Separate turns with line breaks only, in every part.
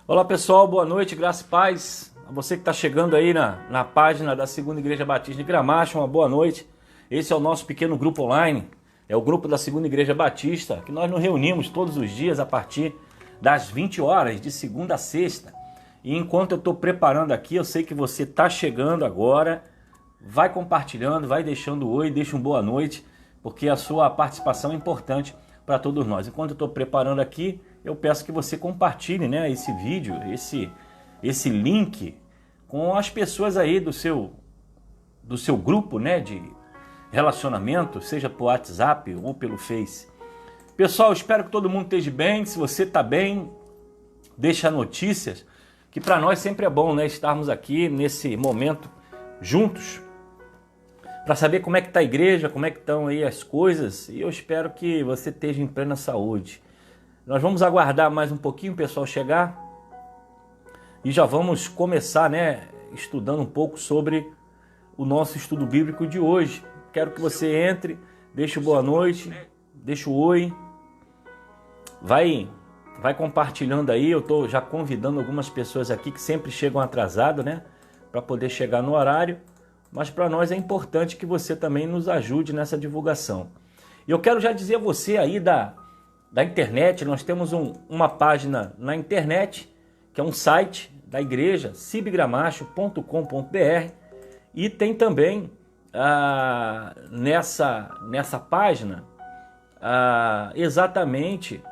Olá pessoal, boa noite, graça e paz. A você que está chegando aí na página da Segunda Igreja Batista de Gramacho, uma boa noite. Esse é o nosso pequeno grupo online, é o grupo da Segunda Igreja Batista, que nós nos reunimos todos os dias a partir das 20 horas, de segunda a sexta. E enquanto eu estou preparando aqui, eu sei que você está chegando agora, vai compartilhando, vai deixando oi, deixa um boa noite, porque a sua participação é importante para todos nós. Enquanto eu estou preparando aqui, eu peço que você compartilhe, né, esse vídeo, esse link com as pessoas aí do seu grupo, né, de relacionamento, seja por WhatsApp ou pelo Face. Pessoal, espero que todo mundo esteja bem. Se você está bem, deixa notícias, que para nós sempre é bom, né, estarmos aqui nesse momento juntos, para saber como é que está a igreja, como é que estão aí as coisas, e eu espero que você esteja em plena saúde. Nós vamos aguardar mais um pouquinho o pessoal chegar e já vamos começar, né, estudando um pouco sobre o nosso estudo bíblico de hoje. Quero que você entre, deixe boa noite, deixe o oi, vai compartilhando aí. Eu estou já convidando algumas pessoas aqui que sempre chegam atrasado, né, para poder chegar no horário, mas para nós é importante que você também nos ajude nessa divulgação. E eu quero já dizer a você aí da internet, nós temos uma página na internet, que é um site da igreja, cibgramacho.com.br, e tem também nessa página exatamente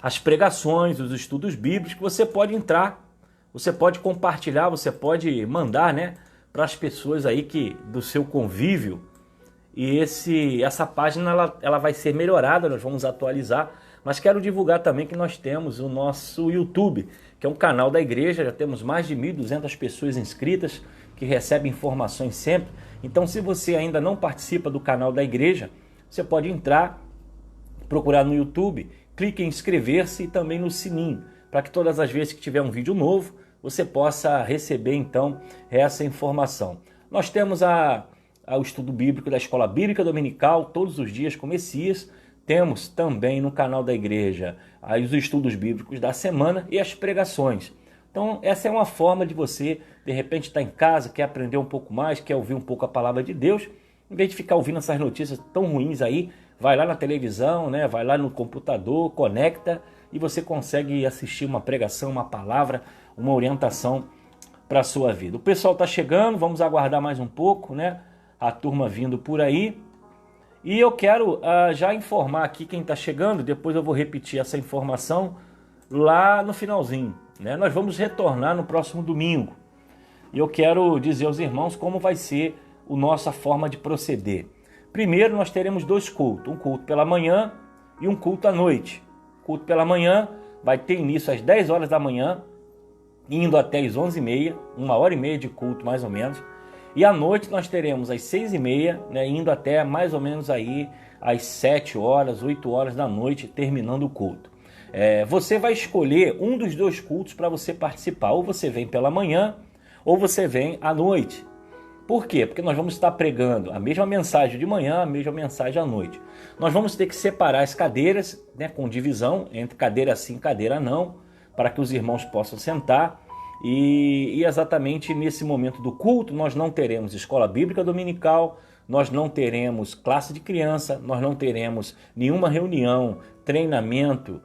as pregações, os estudos bíblicos, que você pode entrar, você pode compartilhar, você pode mandar, né, para as pessoas aí do seu convívio. E essa página ela vai ser melhorada, nós vamos atualizar, mas quero divulgar também que nós temos o nosso YouTube, que é um canal da igreja, já temos mais de 1.200 pessoas inscritas, que recebem informações sempre. Então, se você ainda não participa do canal da igreja, você pode entrar, procurar no YouTube, clique em inscrever-se e também no sininho, para que todas as vezes que tiver um vídeo novo, você possa receber então essa informação. Nós temos o estudo bíblico da Escola Bíblica Dominical, todos os dias com Messias. Temos também no canal da igreja os estudos bíblicos da semana e as pregações. Então essa é uma forma de você, de repente, estar em casa, quer aprender um pouco mais, quer ouvir um pouco a palavra de Deus, em vez de ficar ouvindo essas notícias tão ruins aí, vai lá na televisão, né? Vai lá no computador, conecta e você consegue assistir uma pregação, uma palavra, uma orientação para a sua vida. O pessoal está chegando, vamos aguardar mais um pouco, né? A turma vindo por aí. E eu quero já informar aqui quem está chegando, depois eu vou repetir essa informação lá no finalzinho, né? Nós vamos retornar no próximo domingo. E eu quero dizer aos irmãos como vai ser a nossa forma de proceder. Primeiro nós teremos dois cultos, um culto pela manhã e um culto à noite. O culto pela manhã vai ter início às 10 horas da manhã, indo até às 11h30, 1h30 de culto mais ou menos. E à noite nós teremos às 6h30, né, indo até mais ou menos aí às 7 horas, 8 horas da noite, terminando o culto. Você vai escolher um dos dois cultos para você participar. Ou você vem pela manhã, ou você vem à noite. Por quê? Porque nós vamos estar pregando a mesma mensagem de manhã, a mesma mensagem à noite. Nós vamos ter que separar as cadeiras, né, com divisão entre cadeira sim e cadeira não, para que os irmãos possam sentar. E exatamente nesse momento do culto nós não teremos escola bíblica dominical, nós não teremos classe de criança, nós não teremos nenhuma reunião, treinamento.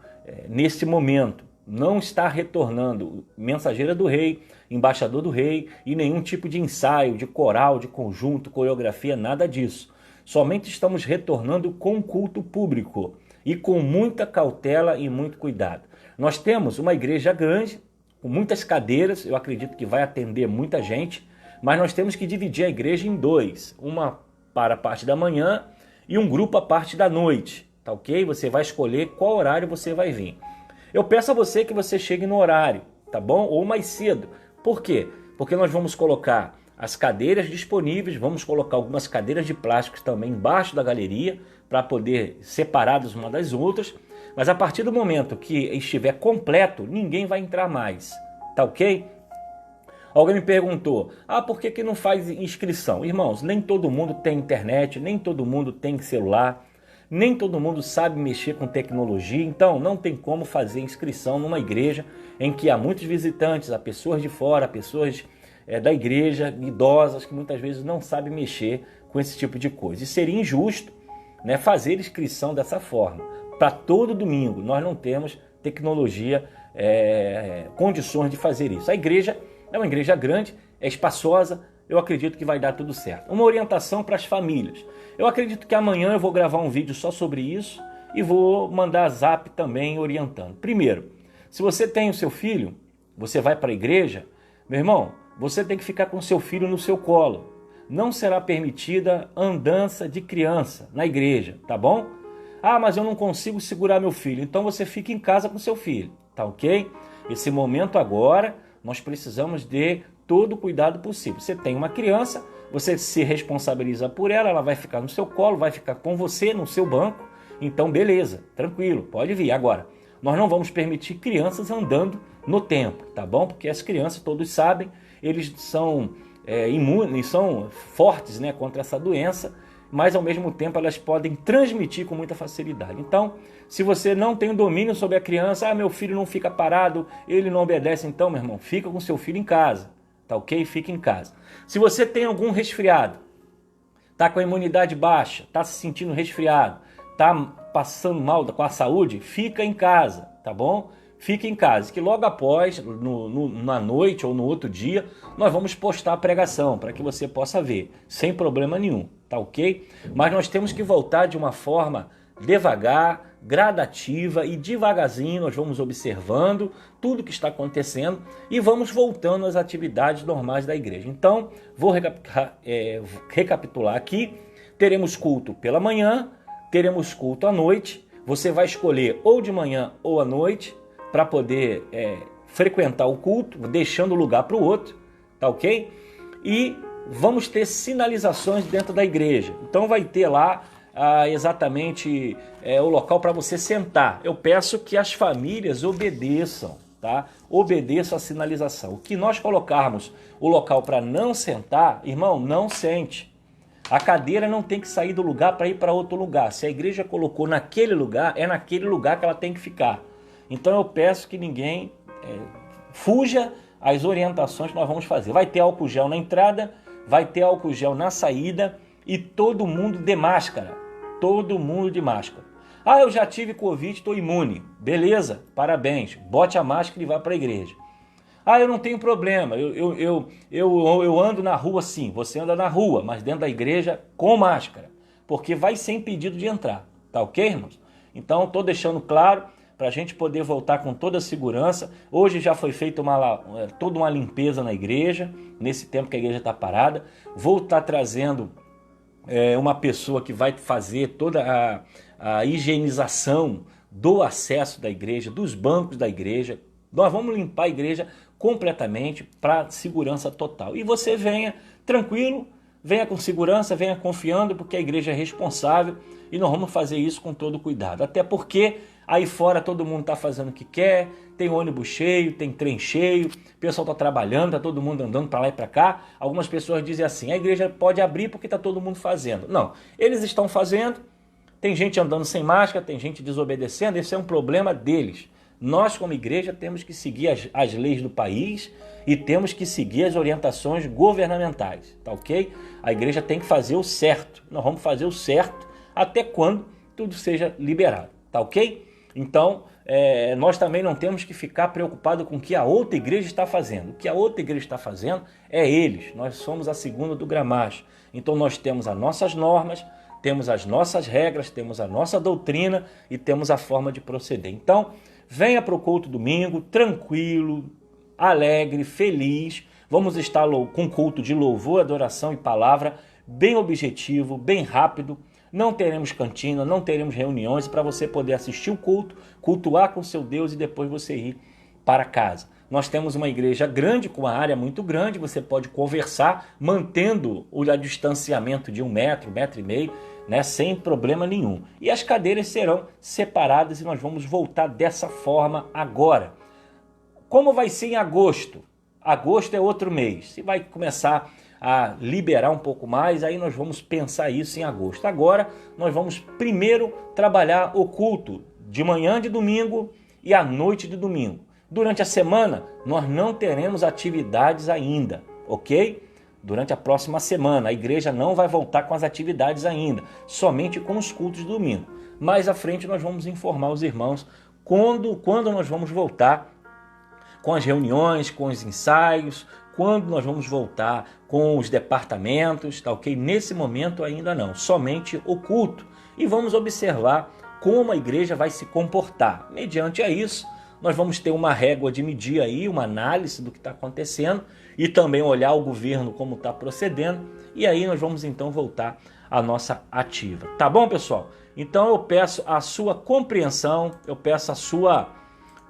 Nesse momento não está retornando mensageira do rei, embaixador do rei e nenhum tipo de ensaio, de coral, de conjunto, coreografia, nada disso. Somente estamos retornando com culto público e com muita cautela e muito cuidado. Nós temos uma igreja grande, com muitas cadeiras, eu acredito que vai atender muita gente, mas nós temos que dividir a igreja em dois, uma para a parte da manhã e um grupo a parte da noite, tá ok? Você vai escolher qual horário você vai vir. Eu peço a você que você chegue no horário, tá bom? Ou mais cedo. Por quê? Porque nós vamos colocar as cadeiras disponíveis, vamos colocar algumas cadeiras de plástico também embaixo da galeria, para poder separadas uma das outras. Mas a partir do momento que estiver completo, ninguém vai entrar mais, tá ok? Alguém me perguntou, por que não faz inscrição? Irmãos, nem todo mundo tem internet, nem todo mundo tem celular. nem todo mundo sabe mexer com tecnologia, então não tem como fazer inscrição numa igreja em que há muitos visitantes, há pessoas de fora, pessoas da igreja, idosas, que muitas vezes não sabem mexer com esse tipo de coisa. E seria injusto, né, fazer inscrição dessa forma. Para todo domingo, nós não temos tecnologia, condições de fazer isso. A igreja é uma igreja grande, é espaçosa, eu acredito que vai dar tudo certo. Uma orientação para as famílias. Eu acredito que amanhã eu vou gravar um vídeo só sobre isso e vou mandar zap também orientando. Primeiro, se você tem o seu filho, você vai para a igreja, meu irmão, você tem que ficar com o seu filho no seu colo. Não será permitida andança de criança na igreja, tá bom? Ah, mas eu não consigo segurar meu filho. Então você fica em casa com seu filho, tá ok? Esse momento agora, nós precisamos de todo o cuidado possível. Você tem uma criança, você se responsabiliza por ela, ela vai ficar no seu colo, vai ficar com você no seu banco. Então beleza, tranquilo, pode vir. Agora, nós não vamos permitir crianças andando no templo, tá bom? Porque as crianças, todos sabem, eles são imunes, são fortes, né, contra essa doença, mas ao mesmo tempo elas podem transmitir com muita facilidade. Então, se você não tem o domínio sobre a criança, meu filho não fica parado, ele não obedece, então, meu irmão, fica com seu filho em casa, tá ok? Fica em casa. Se você tem algum resfriado, tá com a imunidade baixa, tá se sentindo resfriado, tá passando mal com a saúde, fica em casa, tá bom? Fique em casa, que logo após, na noite ou no outro dia, nós vamos postar a pregação para que você possa ver, sem problema nenhum, tá ok? Mas nós temos que voltar de uma forma devagar, gradativa e devagarzinho, nós vamos observando tudo que está acontecendo e vamos voltando às atividades normais da igreja. Então, vou recapitular aqui, teremos culto pela manhã, teremos culto à noite, você vai escolher ou de manhã ou à noite, para poder frequentar o culto, deixando lugar para o outro, tá ok? E vamos ter sinalizações dentro da igreja. Então vai ter lá exatamente o local para você sentar. Eu peço que as famílias obedeçam, tá? Obedeçam a sinalização. O que nós colocarmos o local para não sentar, irmão, não sente. A cadeira não tem que sair do lugar para ir para outro lugar. Se a igreja colocou naquele lugar, é naquele lugar que ela tem que ficar. Então eu peço que ninguém fuja às orientações que nós vamos fazer. Vai ter álcool gel na entrada, vai ter álcool gel na saída e todo mundo de máscara. Todo mundo de máscara. Ah, eu já tive Covid, estou imune. Beleza, parabéns. Bote a máscara e vá para a igreja. Ah, eu não tenho problema, eu ando na rua sim. Você anda na rua, mas dentro da igreja com máscara. Porque vai ser impedido de entrar. Tá ok, irmãos? Então estou deixando claro, para a gente poder voltar com toda a segurança. Hoje já foi feita toda uma limpeza na igreja, nesse tempo que a igreja está parada. Vou estar trazendo uma pessoa que vai fazer toda a higienização do acesso da igreja, dos bancos da igreja. Nós vamos limpar a igreja completamente para segurança total. E você venha tranquilo, venha com segurança, venha confiando, porque a igreja é responsável e nós vamos fazer isso com todo cuidado. Até porque aí fora todo mundo está fazendo o que quer, tem ônibus cheio, tem trem cheio, o pessoal está trabalhando, está todo mundo andando para lá e para cá. Algumas pessoas dizem assim, a igreja pode abrir porque está todo mundo fazendo. Não, eles estão fazendo, tem gente andando sem máscara, tem gente desobedecendo, esse é um problema deles. Nós como igreja temos que seguir as leis do país e temos que seguir as orientações governamentais, tá ok? A igreja tem que fazer o certo, nós vamos fazer o certo até quando tudo seja liberado, tá ok? Então, nós também não temos que ficar preocupados com o que a outra igreja está fazendo. O que a outra igreja está fazendo é eles. Nós somos a segunda do Gramacho. Então, nós temos as nossas normas, temos as nossas regras, temos a nossa doutrina e temos a forma de proceder. Então, venha para o culto domingo, tranquilo, alegre, feliz. Vamos estar com culto de louvor, adoração e palavra, bem objetivo, bem rápido. Não teremos cantina, não teremos reuniões para você poder assistir o culto, cultuar com seu Deus e depois você ir para casa. Nós temos uma igreja grande, com uma área muito grande, você pode conversar, mantendo o distanciamento de 1 metro, 1,5 metro, né, sem problema nenhum. E as cadeiras serão separadas e nós vamos voltar dessa forma agora. Como vai ser em agosto? Agosto é outro mês. Se vai começar a liberar um pouco mais, aí nós vamos pensar isso em agosto. Agora nós vamos primeiro trabalhar o culto de manhã de domingo e à noite de domingo. Durante a semana nós não teremos atividades ainda, ok? Durante a próxima semana a igreja não vai voltar com as atividades ainda, somente com os cultos de domingo. Mais à frente nós vamos informar os irmãos quando nós vamos voltar com as reuniões, com os ensaios, quando nós vamos voltar com os departamentos, tá ok? Nesse momento ainda não, somente o culto. E vamos observar como a igreja vai se comportar. Mediante a isso, nós vamos ter uma régua de medir aí, uma análise do que está acontecendo e também olhar o governo como está procedendo. E aí nós vamos então voltar à nossa ativa. Tá bom, pessoal? Então eu peço a sua compreensão, eu peço a sua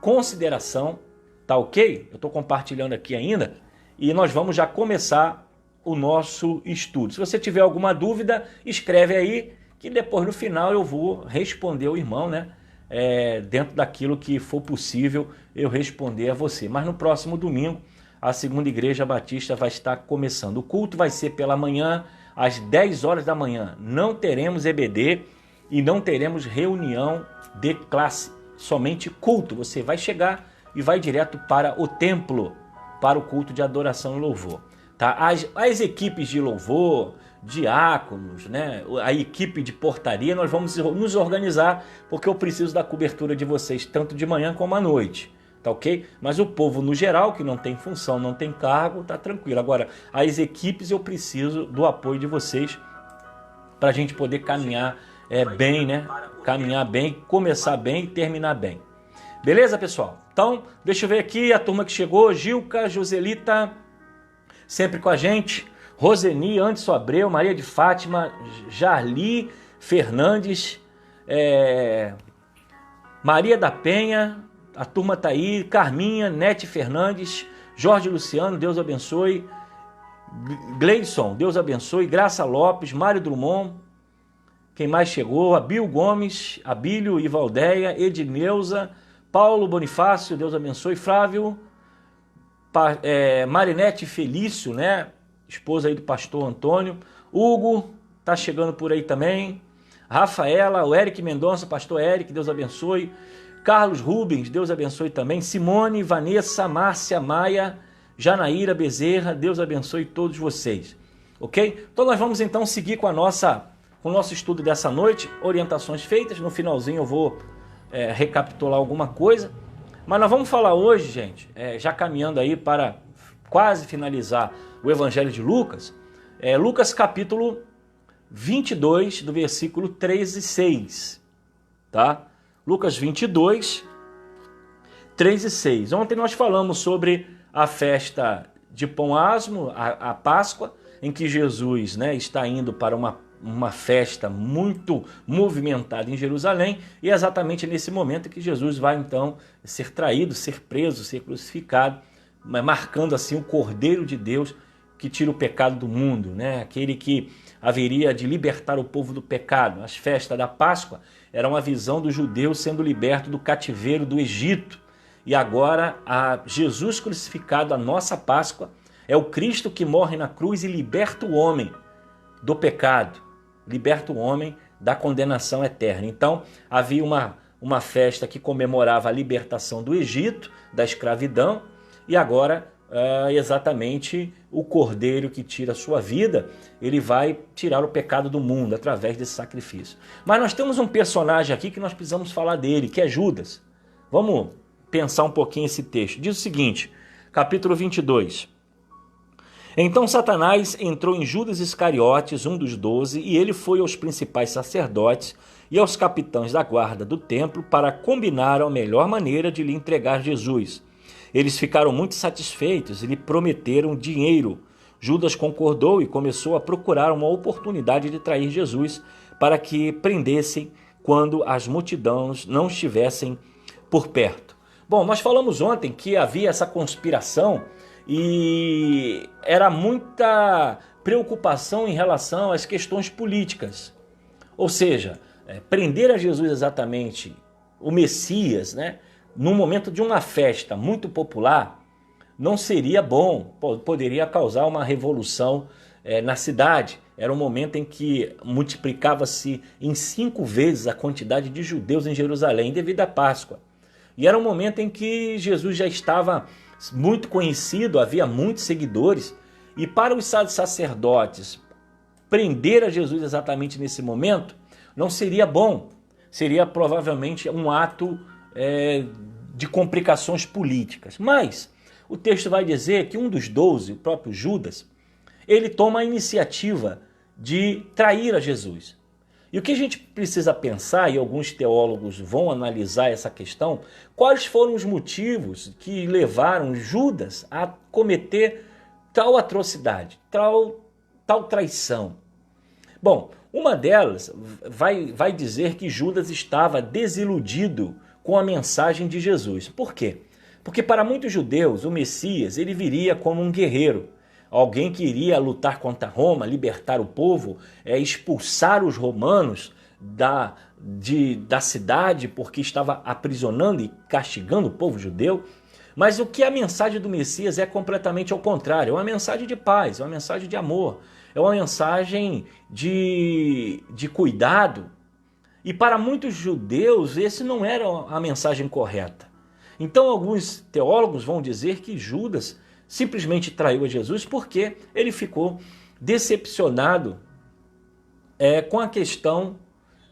consideração, tá ok? Eu estou compartilhando aqui ainda e nós vamos já começar o nosso estudo. Se você tiver alguma dúvida, escreve aí que depois no final eu vou responder o irmão, né? Dentro daquilo que for possível eu responder a você. Mas no próximo domingo a Segunda Igreja Batista vai estar começando. O culto vai ser pela manhã, às 10 horas da manhã. Não teremos EBD e não teremos reunião de classe, somente culto. Você vai chegar e vai direto para o templo, para o culto de adoração e louvor. Tá? As equipes de louvor, diáconos, né? A equipe de portaria, nós vamos nos organizar, porque eu preciso da cobertura de vocês, tanto de manhã como à noite. Tá ok? Mas o povo no geral, que não tem função, não tem cargo, tá tranquilo. Agora, as equipes eu preciso do apoio de vocês para a gente poder caminhar bem, né? Caminhar bem, começar bem e terminar bem. Beleza, pessoal? Então, deixa eu ver aqui a turma que chegou. Gilca, Joselita, sempre com a gente. Roseni, Anderson Abreu, Maria de Fátima, Jarli Fernandes, Maria da Penha, a turma tá aí, Carminha, Nete Fernandes, Jorge Luciano, Deus abençoe, Gleison, Deus abençoe, Graça Lopes, Mário Drummond, quem mais chegou? Abílio Gomes, Abílio e Valdeia, Edneuza, Paulo Bonifácio, Deus abençoe, Flávio, Marinete Felício, né? Esposa aí do pastor Antônio, Hugo, tá chegando por aí também, Rafaela, o Eric Mendonça, pastor Eric, Deus abençoe, Carlos Rubens, Deus abençoe também, Simone, Vanessa, Márcia, Maia, Janaíra Bezerra, Deus abençoe todos vocês, ok? Então nós vamos então seguir com o nosso estudo dessa noite, orientações feitas, no finalzinho eu vou recapitular alguma coisa, mas nós vamos falar hoje, gente, já caminhando aí para quase finalizar o Evangelho de Lucas, Lucas capítulo 22, do versículo 3 e 6, tá? Lucas 22, 3 e 6. Ontem nós falamos sobre a festa de Pão Asmo, a Páscoa, em que Jesus, né, está indo para uma festa muito movimentada em Jerusalém, e é exatamente nesse momento que Jesus vai então ser traído, ser preso, ser crucificado, marcando assim o Cordeiro de Deus que tira o pecado do mundo, né? Aquele que haveria de libertar o povo do pecado. As festas da Páscoa eram a visão do judeu sendo liberto do cativeiro do Egito. E agora a Jesus crucificado, a nossa Páscoa, é o Cristo que morre na cruz e liberta o homem do pecado, liberta o homem da condenação eterna. Então havia uma festa que comemorava a libertação do Egito, da escravidão, e agora exatamente o Cordeiro que tira a sua vida, ele vai tirar o pecado do mundo através desse sacrifício. Mas nós temos um personagem aqui que nós precisamos falar dele, que é Judas. Vamos pensar um pouquinho esse texto. Diz o seguinte, capítulo 22. Então Satanás entrou em Judas Iscariotes, um dos 12, e ele foi aos principais sacerdotes e aos capitães da guarda do templo para combinar a melhor maneira de lhe entregar Jesus. Eles ficaram muito satisfeitos e lhe prometeram dinheiro. Judas concordou e começou a procurar uma oportunidade de trair Jesus para que prendessem quando as multidões não estivessem por perto. Bom, nós falamos ontem que havia essa conspiração e era muita preocupação em relação às questões políticas. Ou seja, prender a Jesus exatamente, o Messias, né? No momento de uma festa muito popular, não seria bom, poderia causar uma revolução na cidade. Era um momento em que multiplicava-se em 5 vezes a quantidade de judeus em Jerusalém devido à Páscoa. E era um momento em que Jesus já estava muito conhecido, havia muitos seguidores, e para os sacerdotes prender a Jesus exatamente nesse momento não seria bom, seria provavelmente um ato de complicações políticas. Mas o texto vai dizer que um dos 12, o próprio Judas, ele toma a iniciativa de trair a Jesus. E o que a gente precisa pensar, e alguns teólogos vão analisar essa questão, quais foram os motivos que levaram Judas a cometer tal atrocidade, tal traição. Bom, uma delas vai dizer que Judas estava desiludido com a mensagem de Jesus. Por quê? Porque para muitos judeus o Messias ele viria como um guerreiro, alguém que iria lutar contra Roma, libertar o povo, expulsar os romanos da cidade porque estava aprisionando e castigando o povo judeu. Mas o que a mensagem do Messias é completamente ao contrário, é uma mensagem de paz, é uma mensagem de amor, é uma mensagem de cuidado. E para muitos judeus esse não era a mensagem correta. Então alguns teólogos vão dizer que Judas simplesmente traiu a Jesus porque ele ficou decepcionado com a questão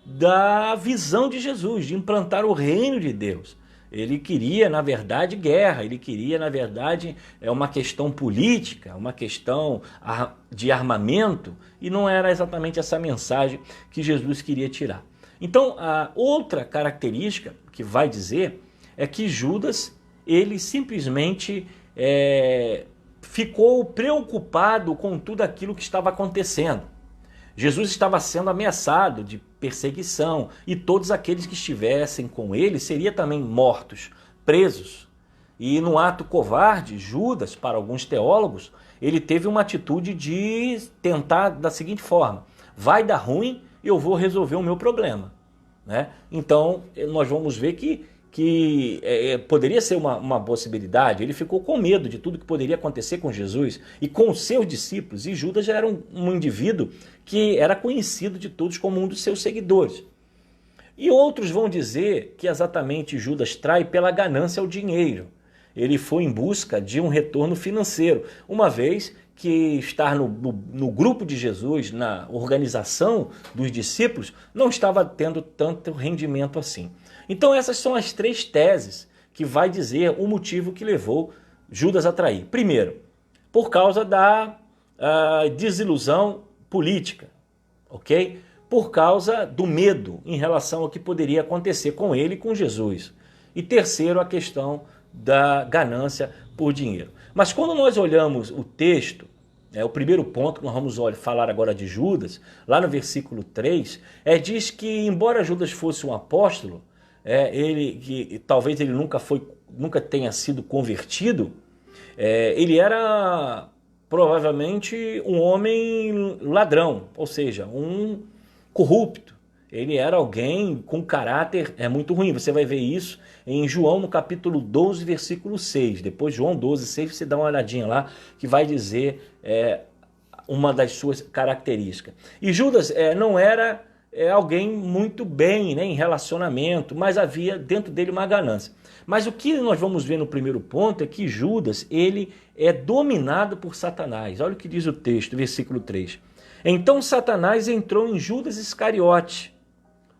da visão de Jesus, de implantar o reino de Deus. Ele queria, na verdade, guerra, ele queria, na verdade, uma questão política, uma questão de armamento, e não era exatamente essa mensagem que Jesus queria tirar. Então, a outra característica que vai dizer é que Judas, ele simplesmente ficou preocupado com tudo aquilo que estava acontecendo. Jesus estava sendo ameaçado de perseguição e todos aqueles que estivessem com ele seriam também mortos, presos. E no ato covarde, Judas, para alguns teólogos, ele teve uma atitude de tentar da seguinte forma: vai dar ruim e eu vou resolver o meu problema, né? Então nós vamos ver que poderia ser uma possibilidade. Ele ficou com medo de tudo que poderia acontecer com Jesus e com os seus discípulos, e Judas já era um indivíduo que era conhecido de todos como um dos seus seguidores. E outros vão dizer que exatamente Judas trai pela ganância ao dinheiro. Ele foi em busca de um retorno financeiro, uma vez que estar no grupo de Jesus, na organização dos discípulos, não estava tendo tanto rendimento assim. Então essas são as 3 teses que vai dizer o motivo que levou Judas a trair. Primeiro, por causa da desilusão política, ok? Por causa do medo em relação ao que poderia acontecer com ele e com Jesus. E terceiro, a questão da ganância por dinheiro. Mas quando nós olhamos o texto, o primeiro ponto que nós vamos falar agora de Judas, lá no versículo 3, diz que embora Judas fosse um apóstolo, talvez ele nunca tenha sido convertido, ele era provavelmente um homem ladrão, ou seja, um corrupto. Ele era alguém com caráter muito ruim. Você vai ver isso em João no capítulo 12, versículo 6. Depois João 12, 6, você dá uma olhadinha lá que vai dizer uma das suas características. E Judas não era alguém muito bem, né, em relacionamento, mas havia dentro dele uma ganância. Mas o que nós vamos ver no primeiro ponto é que Judas, ele é dominado por Satanás. Olha o que diz o texto, versículo 3. Então Satanás entrou em Judas Iscariote,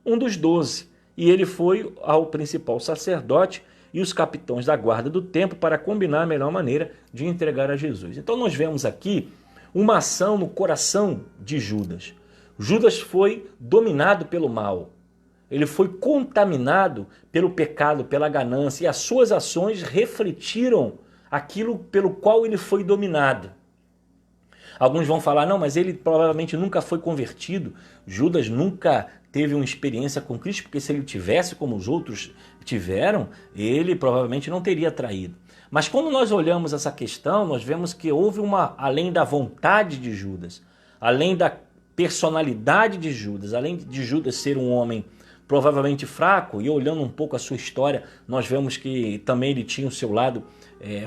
um dos 12, e ele foi ao principal sacerdote e os capitães da guarda do templo para combinar a melhor maneira de entregar a Jesus. Então nós vemos aqui uma ação no coração de Judas. Judas foi dominado pelo mal. Ele foi contaminado pelo pecado, pela ganância, e as suas ações refletiram aquilo pelo qual ele foi dominado. Alguns vão falar, não, mas ele provavelmente nunca foi convertido. Judas nunca teve uma experiência com Cristo, porque se ele tivesse como os outros tiveram, ele provavelmente não teria traído. Mas quando nós olhamos essa questão, nós vemos que houve além da vontade de Judas, além da personalidade de Judas, além de Judas ser um homem provavelmente fraco, e olhando um pouco a sua história, nós vemos que também ele tinha o seu lado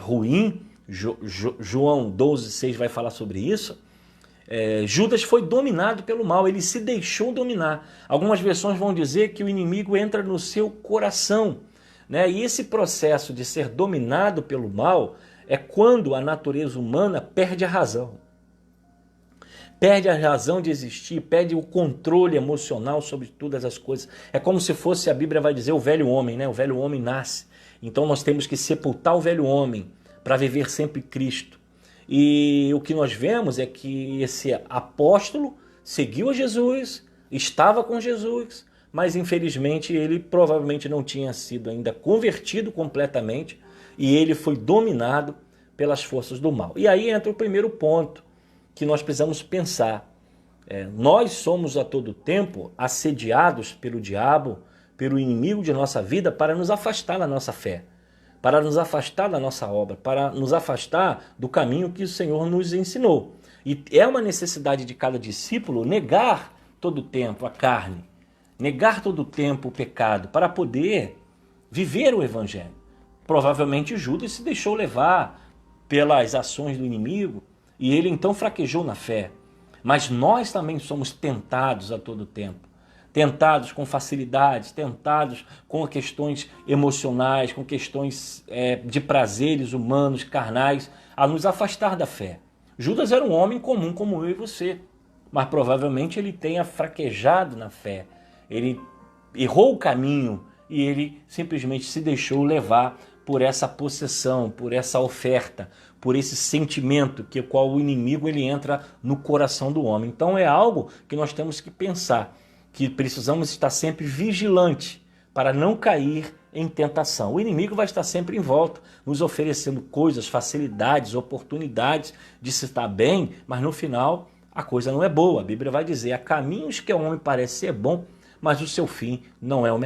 ruim, João 12,6 vai falar sobre isso. Judas foi dominado pelo mal, ele se deixou dominar. Algumas versões vão dizer que o inimigo entra no seu coração, né? E esse processo de ser dominado pelo mal é quando a natureza humana perde a razão. Perde a razão de existir, perde o controle emocional sobre todas as coisas. É como se fosse, a Bíblia vai dizer, o velho homem, né? O velho homem nasce. Então nós temos que sepultar o velho homem para viver sempre Cristo. E o que nós vemos é que esse apóstolo seguiu a Jesus, estava com Jesus, mas infelizmente ele provavelmente não tinha sido ainda convertido completamente e ele foi dominado pelas forças do mal. E aí entra o primeiro ponto que nós precisamos pensar. Nós somos a todo tempo assediados pelo diabo, pelo inimigo de nossa vida para nos afastar da nossa fé, para nos afastar da nossa obra, para nos afastar do caminho que o Senhor nos ensinou. E é uma necessidade de cada discípulo negar todo o tempo a carne, negar todo o tempo o pecado, para poder viver o Evangelho. Provavelmente Judas se deixou levar pelas ações do inimigo e ele então fraquejou na fé. Mas nós também somos tentados a todo tempo. Tentados com facilidades, tentados com questões emocionais, com questões de prazeres humanos, carnais, a nos afastar da fé. Judas era um homem comum como eu e você, mas provavelmente ele tenha fraquejado na fé. Ele errou o caminho e ele simplesmente se deixou levar por essa possessão, por essa oferta, por esse sentimento que qual o inimigo ele entra no coração do homem. Então é algo que nós temos que pensar, que precisamos estar sempre vigilante para não cair em tentação. O inimigo vai estar sempre em volta, nos oferecendo coisas, facilidades, oportunidades de se estar bem, mas no final a coisa não é boa. A Bíblia vai dizer, há caminhos que ao homem parece ser bom, mas o seu fim não é o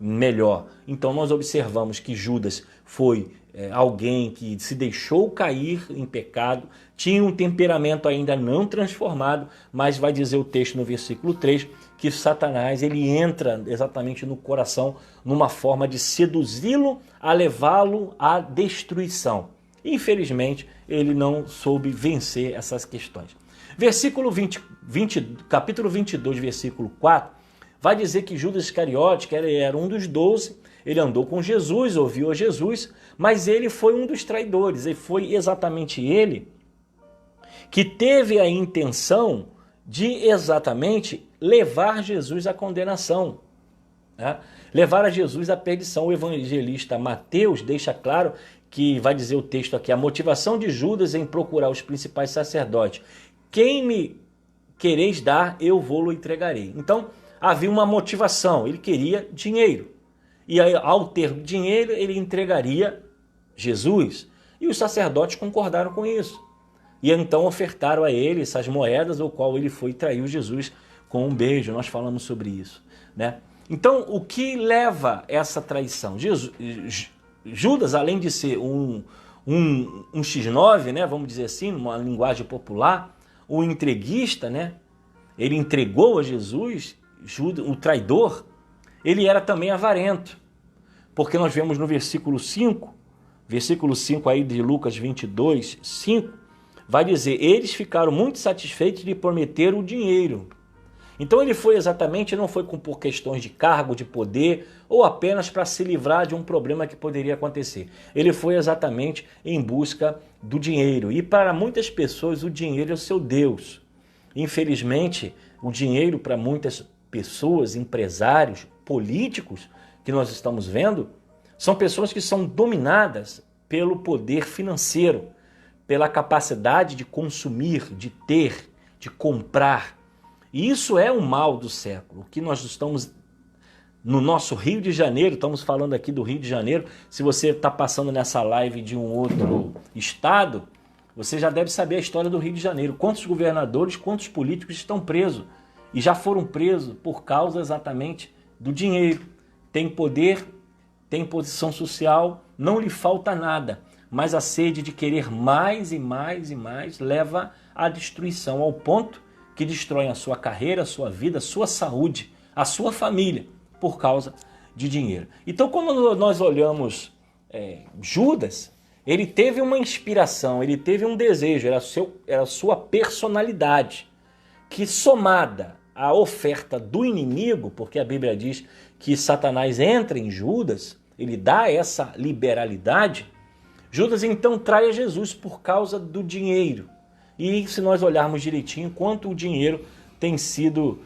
melhor. Então nós observamos que Judas foi alguém que se deixou cair em pecado, tinha um temperamento ainda não transformado, mas vai dizer o texto no versículo 3 que Satanás ele entra exatamente no coração numa forma de seduzi-lo a levá-lo à destruição. Infelizmente, ele não soube vencer essas questões. Versículo capítulo 22, versículo 4, vai dizer que Judas Iscariote, que era um dos 12, ele andou com Jesus, ouviu a Jesus, mas ele foi um dos traidores, e foi exatamente ele que teve a intenção de exatamente levar Jesus à condenação, né? Levar a Jesus à perdição. O evangelista Mateus deixa claro que, vai dizer o texto aqui, a motivação de Judas em procurar os principais sacerdotes. Quem me quereis dar, eu vou-lo entregarei. Então, havia uma motivação, ele queria dinheiro. E aí, ao ter dinheiro, ele entregaria Jesus. E os sacerdotes concordaram com isso. E então ofertaram a ele essas moedas, o qual ele foi e traiu Jesus com um beijo. Nós falamos sobre isso, né? Então, o que leva essa traição? Judas, além de ser um X9, né, vamos dizer assim, numa linguagem popular, um entreguista, né? Ele entregou a Jesus, Judas, o traidor, ele era também avarento. Porque nós vemos no versículo 5 aí de Lucas 22, 5, vai dizer, eles ficaram muito satisfeitos de prometer o dinheiro. Então ele foi exatamente, não foi por questões de cargo, de poder, ou apenas para se livrar de um problema que poderia acontecer. Ele foi exatamente em busca do dinheiro. E para muitas pessoas o dinheiro é o seu Deus. Infelizmente, o dinheiro para muitas pessoas, empresários, políticos, que nós estamos vendo, são pessoas que são dominadas pelo poder financeiro, pela capacidade de consumir, de ter, de comprar. E isso é o mal do século. O que nós estamos no nosso Rio de Janeiro, estamos falando aqui do Rio de Janeiro, se você está passando nessa live de um outro estado, você já deve saber a história do Rio de Janeiro. Quantos governadores, quantos políticos estão presos e já foram presos por causa exatamente do dinheiro. Tem poder, tem posição social, não lhe falta nada, mas a sede de querer mais e mais e mais leva à destruição, ao ponto que destroem a sua carreira, a sua vida, a sua saúde, a sua família, por causa de dinheiro. Então, quando nós olhamos Judas, Ele teve uma inspiração, ele teve um desejo, era a sua personalidade, que somada à oferta do inimigo, porque a Bíblia diz que Satanás entra em Judas, ele dá essa liberalidade, Judas então trai a Jesus por causa do dinheiro. E se nós olharmos direitinho, quanto o dinheiro tem sido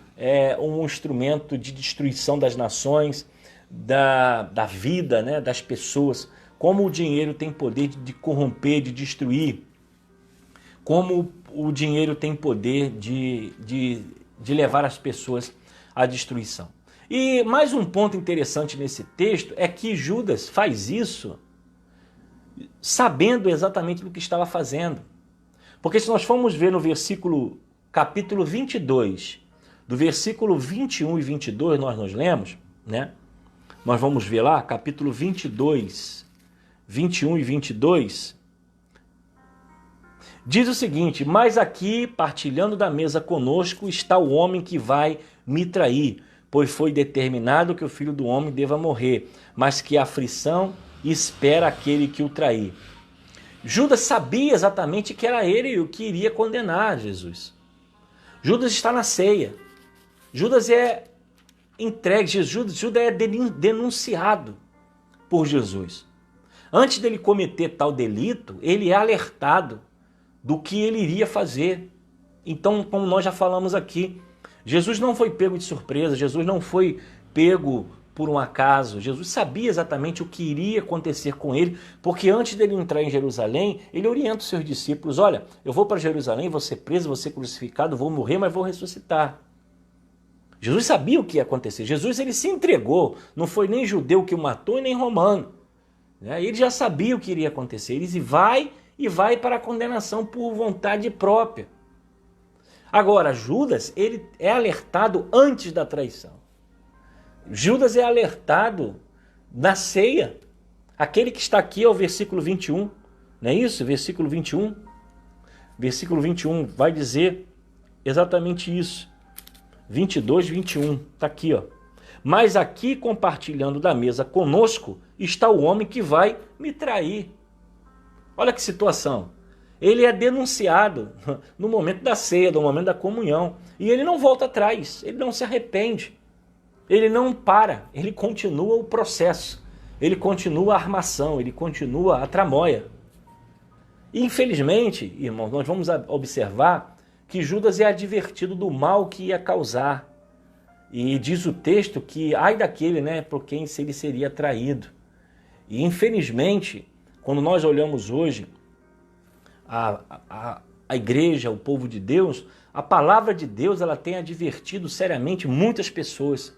um instrumento de destruição das nações, da vida, né, das pessoas, como o dinheiro tem poder de corromper, de destruir, como o dinheiro tem poder de levar as pessoas à destruição. E mais um ponto interessante nesse texto é que Judas faz isso sabendo exatamente do que estava fazendo. Porque se nós formos ver no capítulo 22, do versículo 21 e 22, nós nos lemos, né? Nós vamos ver lá, capítulo 22, 21 e 22, diz o seguinte: mas aqui, partilhando da mesa conosco, está o homem que vai me trair, pois foi determinado que o Filho do Homem deva morrer, mas que a aflição espera aquele que o trair. Judas sabia exatamente que era ele o que iria condenar Jesus. Judas está na ceia. Judas é entregue, Judas é denunciado por Jesus. Antes dele cometer tal delito, ele é alertado do que ele iria fazer. Então, como nós já falamos aqui, Jesus não foi pego de surpresa, Jesus não foi pego por um acaso. Jesus sabia exatamente o que iria acontecer com ele, porque antes dele entrar em Jerusalém, ele orienta os seus discípulos: olha, eu vou para Jerusalém, vou ser preso, vou ser crucificado, vou morrer, mas vou ressuscitar. Jesus sabia o que ia acontecer. Jesus, ele se entregou, não foi nem judeu que o matou e nem romano. Ele já sabia o que iria acontecer. Ele vai para a condenação por vontade própria. Agora, Judas, ele é alertado antes da traição. Judas é alertado na ceia. Aquele que está aqui é o versículo 21, não é isso? Versículo 21. Versículo 21 vai dizer exatamente isso. 22, 21, está aqui, ó. Mas aqui, compartilhando da mesa conosco, está o homem que vai me trair. Olha que situação. Ele é denunciado no momento da ceia, no momento da comunhão. E ele não volta atrás, ele não se arrepende. Ele não para, ele continua o processo. Ele continua a armação, ele continua a tramóia. E infelizmente, irmãos, nós vamos observar que Judas é advertido do mal que ia causar. E diz o texto que ai daquele, né, por quem ele seria traído. E infelizmente, quando nós olhamos hoje a igreja, o povo de Deus, a palavra de Deus, ela tem advertido seriamente muitas pessoas.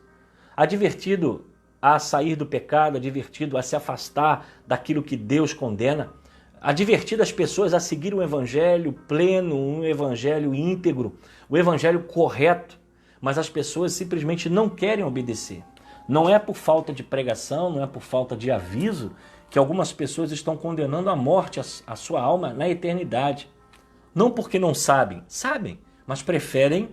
Advertido a sair do pecado, advertido a se afastar daquilo que Deus condena, advertido as pessoas a seguir um evangelho pleno, um evangelho íntegro, o evangelho correto, mas as pessoas simplesmente não querem obedecer. Não é por falta de pregação, não é por falta de aviso que algumas pessoas estão condenando à morte a sua alma na eternidade. Não porque não sabem, mas preferem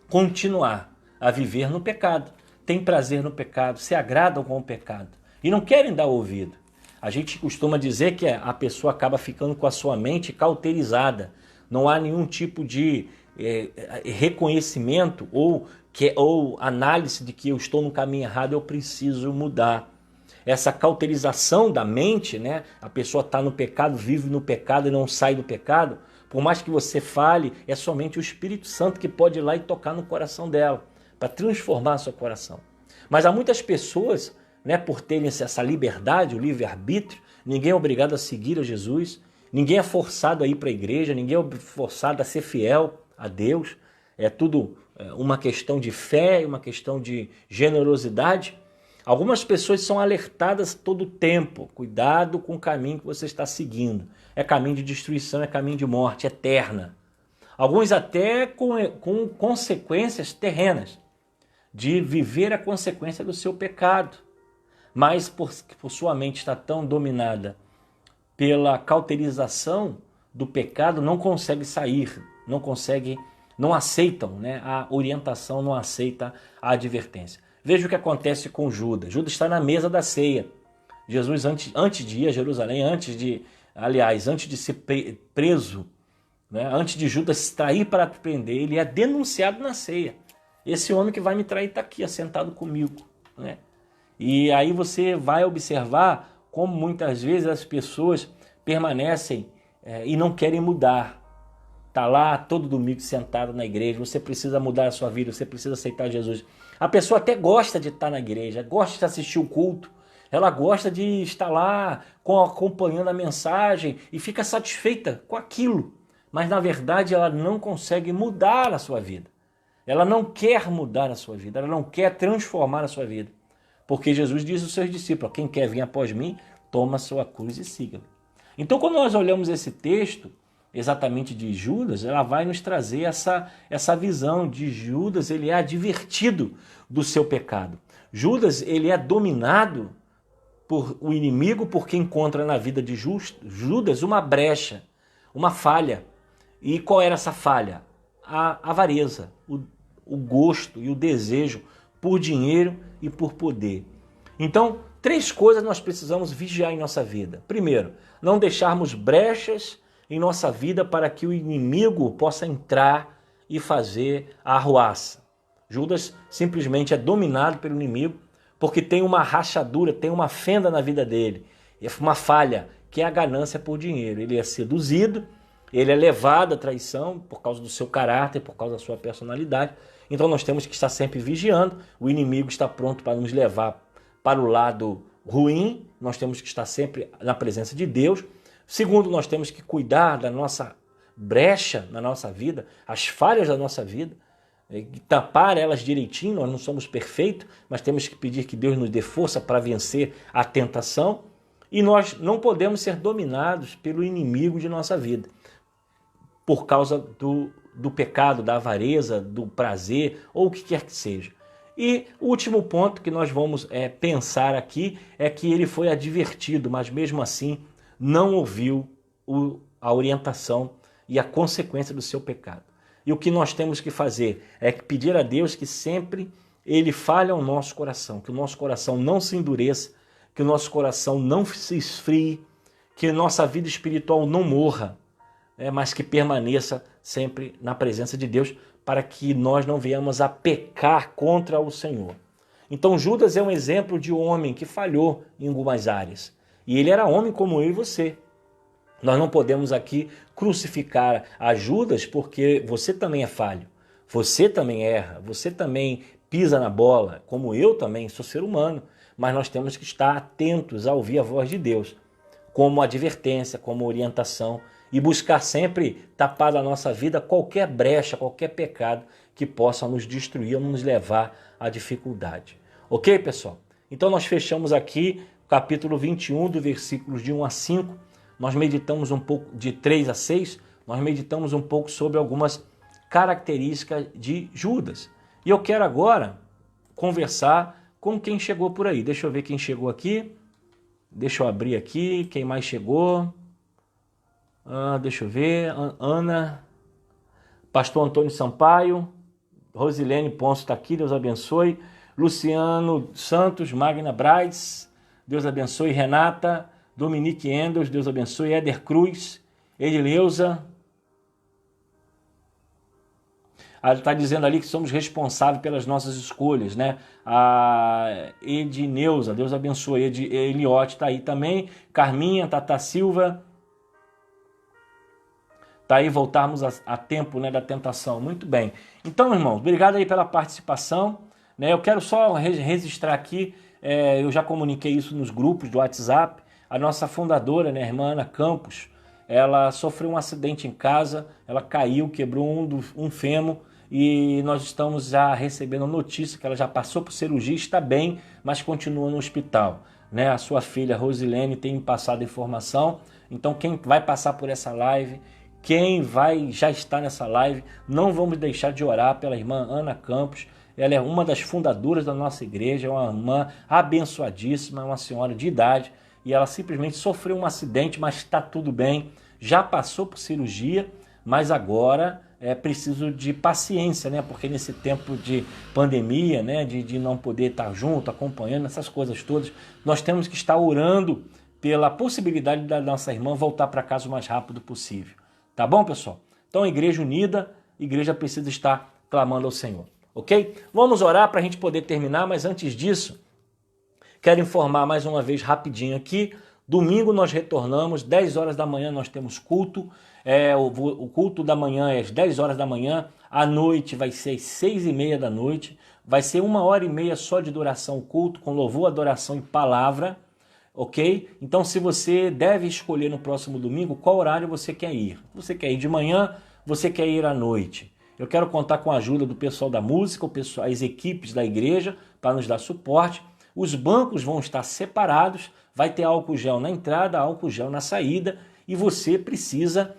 continuar a viver no pecado. Têm prazer no pecado, se agradam com o pecado e não querem dar ouvido. A gente costuma dizer que a pessoa acaba ficando com a sua mente cauterizada. Não há nenhum tipo de reconhecimento ou análise de que eu estou no caminho errado, eu preciso mudar. Essa cauterização da mente, né? A pessoa está no pecado, vive no pecado e não sai do pecado. Por mais que você fale, é somente o Espírito Santo que pode ir lá e tocar no coração dela, para transformar seu coração. Mas há muitas pessoas, né, por terem essa liberdade, o livre-arbítrio, ninguém é obrigado a seguir a Jesus, ninguém é forçado a ir para a igreja, ninguém é forçado a ser fiel a Deus. É tudo uma questão de fé, uma questão de generosidade. Algumas pessoas são alertadas todo o tempo: cuidado com o caminho que você está seguindo. É caminho de destruição, é caminho de morte eterna. Alguns até com consequências terrenas, de viver a consequência do seu pecado. Mas por sua mente está tão dominada pela cauterização do pecado, não consegue sair, não aceitam, né, a orientação, não aceita a advertência. Veja o que acontece com Judas. Judas está na mesa da ceia. Jesus, antes de ir a Jerusalém, antes de ser preso, né, antes de Judas trair para prender, ele é denunciado na ceia. Esse homem que vai me trair está aqui, assentado comigo, né? E aí você vai observar como muitas vezes as pessoas permanecem e não querem mudar. Está lá todo domingo sentado na igreja, você precisa mudar a sua vida, você precisa aceitar Jesus. A pessoa até gosta de estar na igreja, gosta de assistir o culto, ela gosta de estar lá acompanhando a mensagem e fica satisfeita com aquilo. Mas na verdade ela não consegue mudar a sua vida. Ela não quer mudar a sua vida, ela não quer transformar a sua vida. Porque Jesus diz aos seus discípulos: quem quer vir após mim, toma a sua cruz e siga-me. Então quando nós olhamos esse texto, exatamente de Judas, ela vai nos trazer essa visão de Judas. Ele é advertido do seu pecado. Judas, ele é dominado por o inimigo, porque encontra na vida de Judas uma brecha, uma falha. E qual era essa falha? A avareza, o gosto e o desejo por dinheiro e por poder. Então, 3 coisas nós precisamos vigiar em nossa vida. Primeiro, não deixarmos brechas em nossa vida para que o inimigo possa entrar e fazer a arruaça. Judas simplesmente é dominado pelo inimigo porque tem uma rachadura, tem uma fenda na vida dele, uma falha, que é a ganância por dinheiro. Ele é seduzido, ele é levado à traição por causa do seu caráter, por causa da sua personalidade. Então nós temos que estar sempre vigiando. O inimigo está pronto para nos levar para o lado ruim, nós temos que estar sempre na presença de Deus. Segundo, nós temos que cuidar da nossa brecha na nossa vida, as falhas da nossa vida, tapar elas direitinho. Nós não somos perfeitos, mas temos que pedir que Deus nos dê força para vencer a tentação. E nós não podemos ser dominados pelo inimigo de nossa vida, por causa do pecado, da avareza, do prazer, ou o que quer que seja. E o último ponto que nós vamos pensar aqui é que ele foi advertido, mas mesmo assim não ouviu a orientação e a consequência do seu pecado. E o que nós temos que fazer é pedir a Deus que sempre Ele fale ao nosso coração, que o nosso coração não se endureça, que o nosso coração não se esfrie, que a nossa vida espiritual não morra, mas que permaneça sempre na presença de Deus, para que nós não venhamos a pecar contra o Senhor. Então Judas é um exemplo de homem que falhou em algumas áreas. E ele era homem como eu e você. Nós não podemos aqui crucificar a Judas, porque você também é falho. Você também erra, você também pisa na bola, como eu também sou ser humano. Mas nós temos que estar atentos a ouvir a voz de Deus, como advertência, como orientação, e buscar sempre tapar da nossa vida qualquer brecha, qualquer pecado que possa nos destruir ou nos levar à dificuldade. Ok, pessoal? Então nós fechamos aqui o capítulo 21, do versículos de 1 a 5. Nós meditamos um pouco, de 3 a 6, nós meditamos um pouco sobre algumas características de Judas. E eu quero agora conversar com quem chegou por aí. Deixa eu ver quem chegou aqui. Deixa eu abrir aqui, quem mais chegou. Deixa eu ver, Ana, Pastor Antônio Sampaio, Rosilene Ponce está aqui, Deus abençoe. Luciano Santos, Magna Braz, Deus abençoe. Renata, Dominique Endels, Deus abençoe. Éder Cruz, Edileuza. Ele está dizendo ali que somos responsáveis pelas nossas escolhas, né? A Edneuza, Deus abençoe. Eliote está aí também. Carminha, Tata Silva. Tá aí, voltarmos a tempo, né, da tentação. Muito bem. Então, irmãos, obrigado aí pela participação. Né? Eu quero só registrar aqui, eu já comuniquei isso nos grupos do WhatsApp. A nossa fundadora, né, a irmã Ana Campos, ela sofreu um acidente em casa, ela caiu, quebrou um fêmur, e nós estamos já recebendo notícia que ela já passou por cirurgia, está bem, mas continua no hospital. Né? A sua filha Rosilene tem passado informação. Então, quem vai passar por essa live, quem já está nessa live, não vamos deixar de orar pela irmã Ana Campos. Ela é uma das fundadoras da nossa igreja, é uma irmã abençoadíssima, uma senhora de idade, e ela simplesmente sofreu um acidente, mas está tudo bem, já passou por cirurgia, mas agora é preciso de paciência, né? Porque nesse tempo de pandemia, né? De não poder estar junto, acompanhando essas coisas todas, nós temos que estar orando pela possibilidade da nossa irmã voltar para casa o mais rápido possível. Tá bom, pessoal? Então, a igreja unida, a igreja precisa estar clamando ao Senhor, ok? Vamos orar para a gente poder terminar, mas antes disso, quero informar mais uma vez rapidinho aqui. Domingo nós retornamos, 10 horas da manhã nós temos culto. O culto da manhã é às 10 horas da manhã, à noite vai ser às 6h30 da noite. Vai ser 1h30 só de duração o culto, com louvor, adoração e palavra, ok? Então se você deve escolher no próximo domingo qual horário você quer ir. Você quer ir de manhã, você quer ir à noite. Eu quero contar com a ajuda do pessoal da música, as equipes da igreja para nos dar suporte. Os bancos vão estar separados, vai ter álcool gel na entrada, álcool gel na saída, e você precisa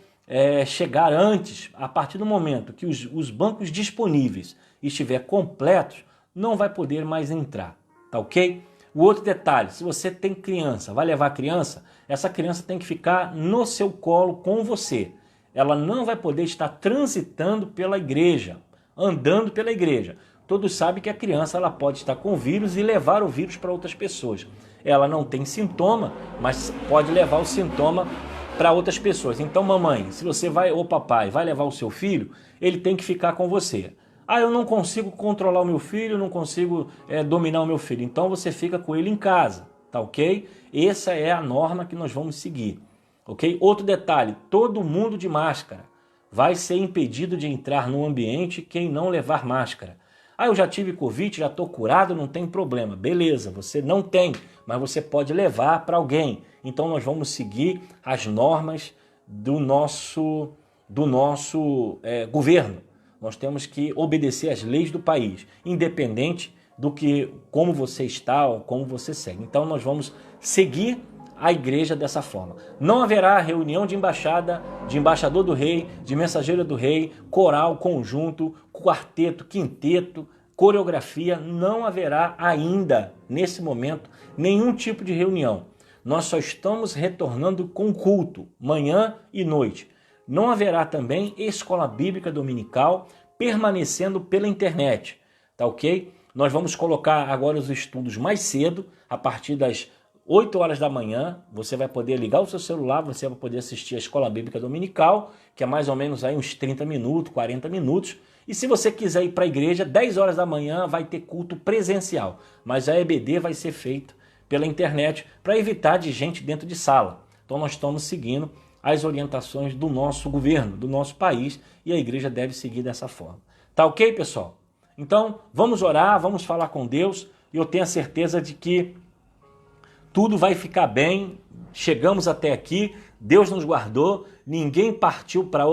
chegar antes. A partir do momento que os bancos disponíveis estiver completos, não vai poder mais entrar, tá ok? O outro detalhe, se você tem criança, vai levar a criança, essa criança tem que ficar no seu colo com você. Ela não vai poder estar transitando pela igreja, andando pela igreja. Todos sabem que a criança ela pode estar com vírus e levar o vírus para outras pessoas. Ela não tem sintoma, mas pode levar o sintoma para outras pessoas. Então, mamãe, se você vai, ou papai, vai levar o seu filho, ele tem que ficar com você. Ah, eu não consigo controlar o meu filho, não consigo dominar o meu filho. Então, você fica com ele em casa, tá ok? Essa é a norma que nós vamos seguir, ok? Outro detalhe, todo mundo de máscara. Vai ser impedido de entrar no ambiente quem não levar máscara. Ah, eu já tive Covid, já estou curado, não tem problema. Beleza, você não tem, mas você pode levar para alguém. Então nós vamos seguir as normas do nosso governo. Nós temos que obedecer às leis do país, independente do que, como você está ou como você segue. Então nós vamos seguir a igreja dessa forma. Não haverá reunião de embaixada, de embaixador do rei, de mensageiro do rei, coral, conjunto, quarteto, quinteto, coreografia. Não haverá ainda, nesse momento, nenhum tipo de reunião. Nós só estamos retornando com culto, manhã e noite. Não haverá também escola bíblica dominical permanecendo pela internet, tá ok? Nós vamos colocar agora os estudos mais cedo, a partir das 8 horas da manhã, você vai poder ligar o seu celular, você vai poder assistir a Escola Bíblica Dominical, que é mais ou menos aí uns 30 minutos, 40 minutos. E se você quiser ir para a igreja, 10 horas da manhã vai ter culto presencial, mas a EBD vai ser feita pela internet para evitar de gente dentro de sala. Então nós estamos seguindo as orientações do nosso governo, do nosso país, e a igreja deve seguir dessa forma. Tá ok, pessoal? Então vamos orar, vamos falar com Deus, e eu tenho a certeza de que tudo vai ficar bem. Chegamos até aqui, Deus nos guardou, ninguém partiu para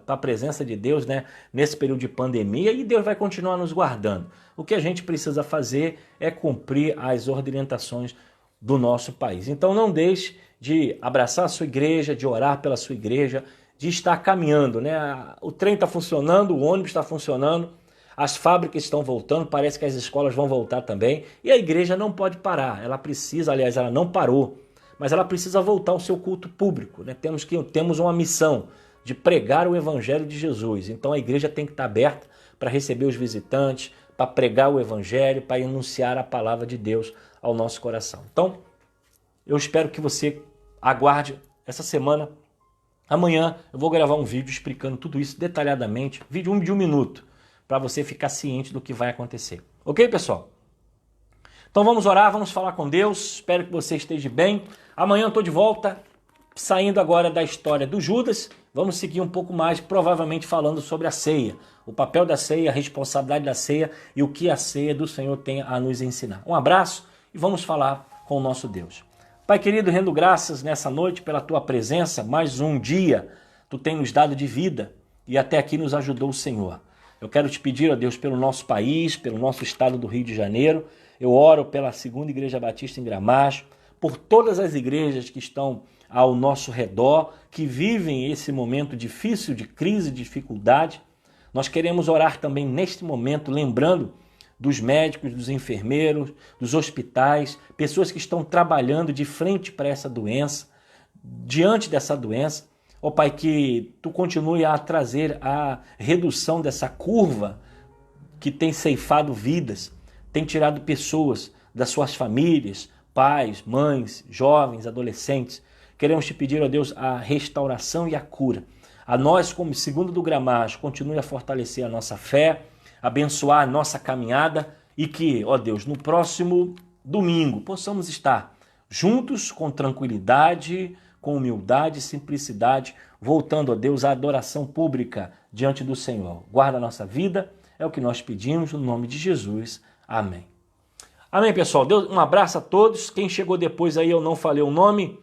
a presença de Deus, né, nesse período de pandemia, e Deus vai continuar nos guardando. O que a gente precisa fazer é cumprir as orientações do nosso país. Então não deixe de abraçar a sua igreja, de orar pela sua igreja, de estar caminhando, né? O trem está funcionando, o ônibus está funcionando, as fábricas estão voltando, parece que as escolas vão voltar também, e a igreja não pode parar, ela precisa, aliás, ela não parou, mas ela precisa voltar ao seu culto público, né? Temos uma missão de pregar o evangelho de Jesus, então a igreja tem que estar aberta para receber os visitantes, para pregar o evangelho, para anunciar a palavra de Deus ao nosso coração. Então, eu espero que você aguarde essa semana. Amanhã eu vou gravar um vídeo explicando tudo isso detalhadamente, vídeo de 1 minuto, para você ficar ciente do que vai acontecer. Ok, pessoal? Então vamos orar, vamos falar com Deus, espero que você esteja bem. Amanhã eu estou de volta, saindo agora da história do Judas, vamos seguir um pouco mais, provavelmente falando sobre a ceia, o papel da ceia, a responsabilidade da ceia e o que a ceia do Senhor tem a nos ensinar. Um abraço e vamos falar com o nosso Deus. Pai querido, rendo graças nessa noite pela tua presença, mais um dia tu tem nos dado de vida e até aqui nos ajudou o Senhor. Eu quero te pedir, ó Deus, pelo nosso país, pelo nosso estado do Rio de Janeiro. Eu oro pela Segunda Igreja Batista em Gramacho, por todas as igrejas que estão ao nosso redor, que vivem esse momento difícil de crise, de dificuldade. Nós queremos orar também neste momento, lembrando dos médicos, dos enfermeiros, dos hospitais, pessoas que estão trabalhando de frente para essa doença, diante dessa doença. Ó Pai, que Tu continue a trazer a redução dessa curva que tem ceifado vidas, tem tirado pessoas das suas famílias, pais, mães, jovens, adolescentes. Queremos Te pedir, ó Deus, a restauração e a cura. A nós, como segundo do Gramacho, continue a fortalecer a nossa fé, abençoar a nossa caminhada e que, ó Deus, no próximo domingo possamos estar juntos com tranquilidade, com humildade e simplicidade, voltando, ó Deus, à adoração pública diante do Senhor. Guarda a nossa vida, é o que nós pedimos no nome de Jesus. Amém. Amém, pessoal. Deus, um abraço a todos. Quem chegou depois aí, eu não falei o nome,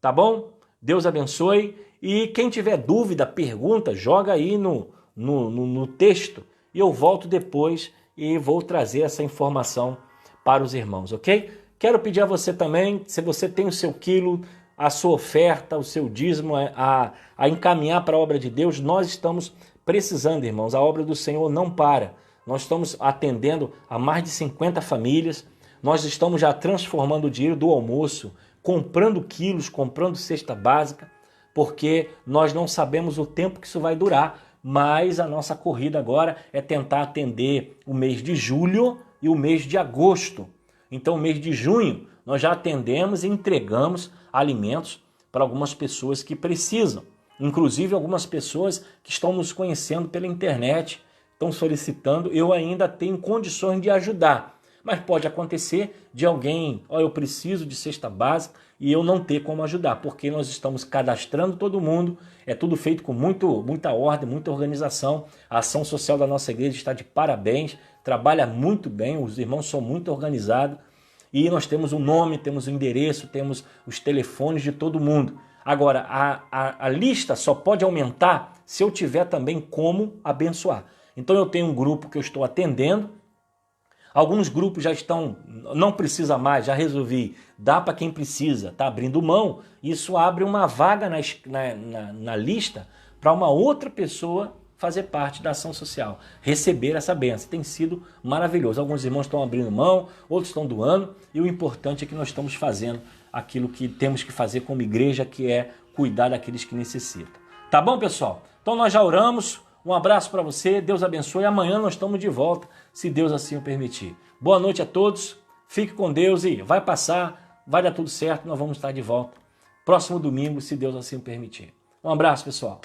tá bom? Deus abençoe. E quem tiver dúvida, pergunta, joga aí no texto e eu volto depois e vou trazer essa informação para os irmãos, ok? Quero pedir a você também, se você tem o seu quilo, a sua oferta, o seu dízimo a encaminhar para a obra de Deus, nós estamos precisando, irmãos, a obra do Senhor não para. Nós estamos atendendo a mais de 50 famílias, nós estamos já transformando o dinheiro do almoço, comprando quilos, comprando cesta básica, porque nós não sabemos o tempo que isso vai durar, mas a nossa corrida agora é tentar atender o mês de julho e o mês de agosto. Então, o mês de junho, nós já atendemos e entregamos alimentos para algumas pessoas que precisam. Inclusive, algumas pessoas que estão nos conhecendo pela internet, estão solicitando, eu ainda tenho condições de ajudar. Mas pode acontecer de alguém, eu preciso de cesta básica e eu não ter como ajudar, porque nós estamos cadastrando todo mundo, é tudo feito com muita ordem, muita organização. A ação social da nossa igreja está de parabéns, trabalha muito bem, os irmãos são muito organizados e nós temos o nome, temos o endereço, temos os telefones de todo mundo. Agora, a lista só pode aumentar se eu tiver também como abençoar. Então eu tenho um grupo que eu estou atendendo, alguns grupos já estão, não precisa mais, já resolvi, dá para quem precisa, está abrindo mão, isso abre uma vaga na lista para uma outra pessoa fazer parte da ação social, receber essa bênção. Tem sido maravilhoso. Alguns irmãos estão abrindo mão, outros estão doando, e o importante é que nós estamos fazendo aquilo que temos que fazer como igreja, que é cuidar daqueles que necessitam. Tá bom, pessoal? Então nós já oramos. Um abraço para você, Deus abençoe. Amanhã nós estamos de volta, se Deus assim o permitir. Boa noite a todos, fique com Deus e vai passar, vai dar tudo certo, nós vamos estar de volta próximo domingo, se Deus assim o permitir. Um abraço, pessoal.